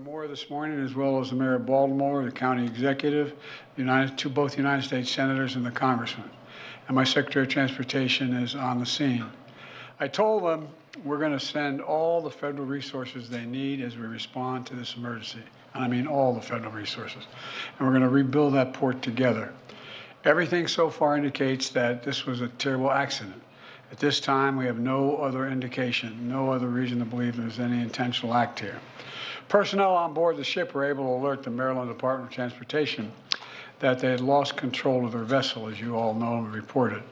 Moore this morning, as well as the Mayor of Baltimore, the County Executive, both United States Senators and the Congressman. And my Secretary of Transportation is on the scene. I told them we're going to send all the federal resources they need as we respond to this emergency. And I mean all the federal resources. And we're going to rebuild that port together. Everything so far indicates that this was a terrible accident. At this time, we have no other indication, no other reason to believe there's any intentional act here. Personnel on board the ship were able to alert the Maryland Department of Transportation that they had lost control of their vessel, as you all know and reported.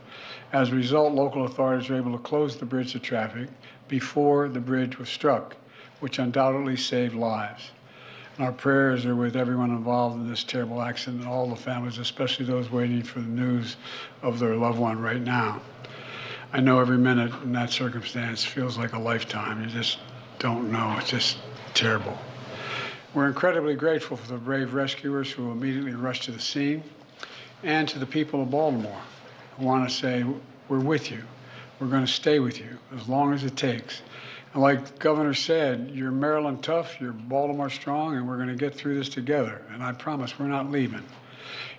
As a result, local authorities were able to close the bridge to traffic before the bridge was struck, which undoubtedly saved lives. And our prayers are with everyone involved in this terrible accident and all the families, especially those waiting for the news of their loved one right now. I know every minute in that circumstance feels like a lifetime. You just don't know. It's just terrible. We're incredibly grateful for the brave rescuers who immediately rushed to the scene, and to the people of Baltimore who want to say, we're with you. We're going to stay with you as long as it takes. And like the governor said, you're Maryland tough, you're Baltimore strong, and we're going to get through this together. And I promise we're not leaving.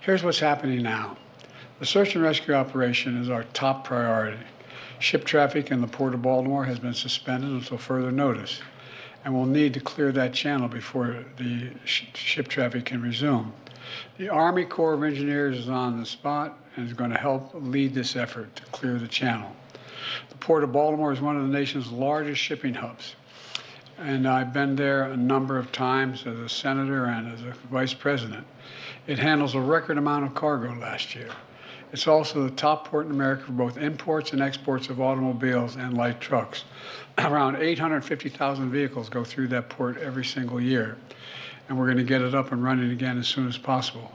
Here's what's happening now. The search and rescue operation is our top priority. Ship traffic in the Port of Baltimore has been suspended until further notice, and we'll need to clear that channel before the ship traffic can resume. The Army Corps of Engineers is on the spot and is going to help lead this effort to clear the channel. The Port of Baltimore is one of the nation's largest shipping hubs, and I've been there a number of times as a senator and as a vice president. It handles a record amount of cargo last year. It's also the top port in America for both imports and exports of automobiles and light trucks. Around 850,000 vehicles go through that port every single year, and we're going to get it up and running again as soon as possible.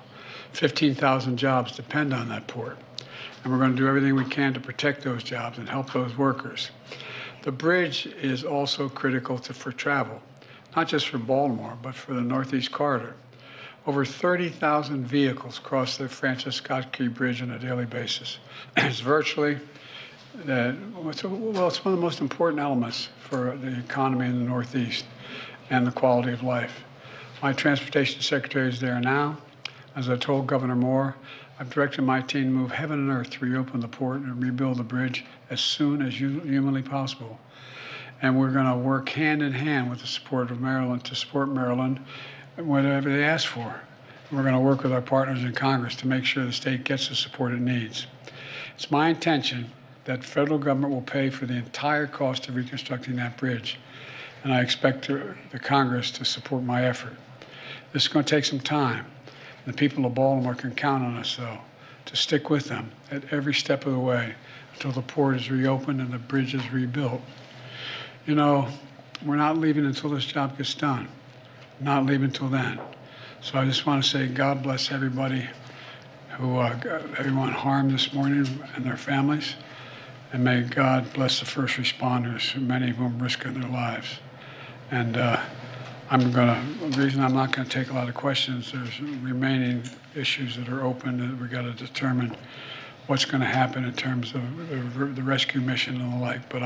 15,000 jobs depend on that port, and we're going to do everything we can to protect those jobs and help those workers. The bridge is also critical for travel, not just for Baltimore, but for the Northeast Corridor. Over 30,000 vehicles cross the Francis Scott Key Bridge on a daily basis. It's virtually, it's one of the most important elements for the economy in the Northeast and the quality of life. My transportation secretary is there now. As I told Governor Moore, I've directed my team to move heaven and earth to reopen the port and rebuild the bridge as soon as humanly possible. And we're going to work hand in hand with the support of Maryland to support Maryland whatever they ask for. We're going to work with our partners in Congress to make sure the state gets the support it needs. It's my intention that the federal government will pay for the entire cost of reconstructing that bridge, and I expect the Congress to support my effort. This is going to take some time. The people of Baltimore can count on us, though, to stick with them at every step of the way until the port is reopened and the bridge is rebuilt. You know, we're not leaving until this job gets done. Not leaving until then. So I just want to say God bless everybody who everyone harmed this morning and their families, and may God bless the first responders, many of them risking their lives. And the reason I'm not going to take a lot of questions, there's remaining issues that are open that we got to determine what's going to happen in terms of the rescue mission and the like. But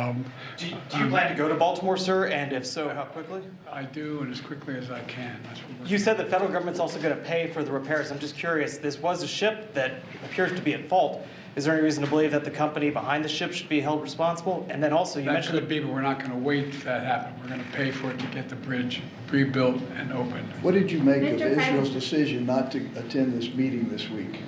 Do you plan to go to Baltimore, sir? And if so, how quickly? I do, and as quickly as I can. You said the federal government's also going to pay for the repairs. I'm just curious, this was a ship that appears to be at fault. Is there any reason to believe that the company behind the ship should be held responsible? And then also, you mentioned... That could be, but we're not going to wait for that to happen. We're going to pay for it to get the bridge rebuilt and opened. What did you make of Israel's decision not to attend this meeting this week?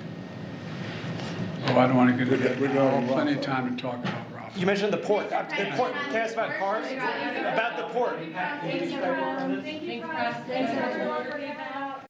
Oh, I don't want to get into that. We've got plenty of time to talk about Rafah. You mentioned the port. Can I ask about cars? About the port. Thank you, President.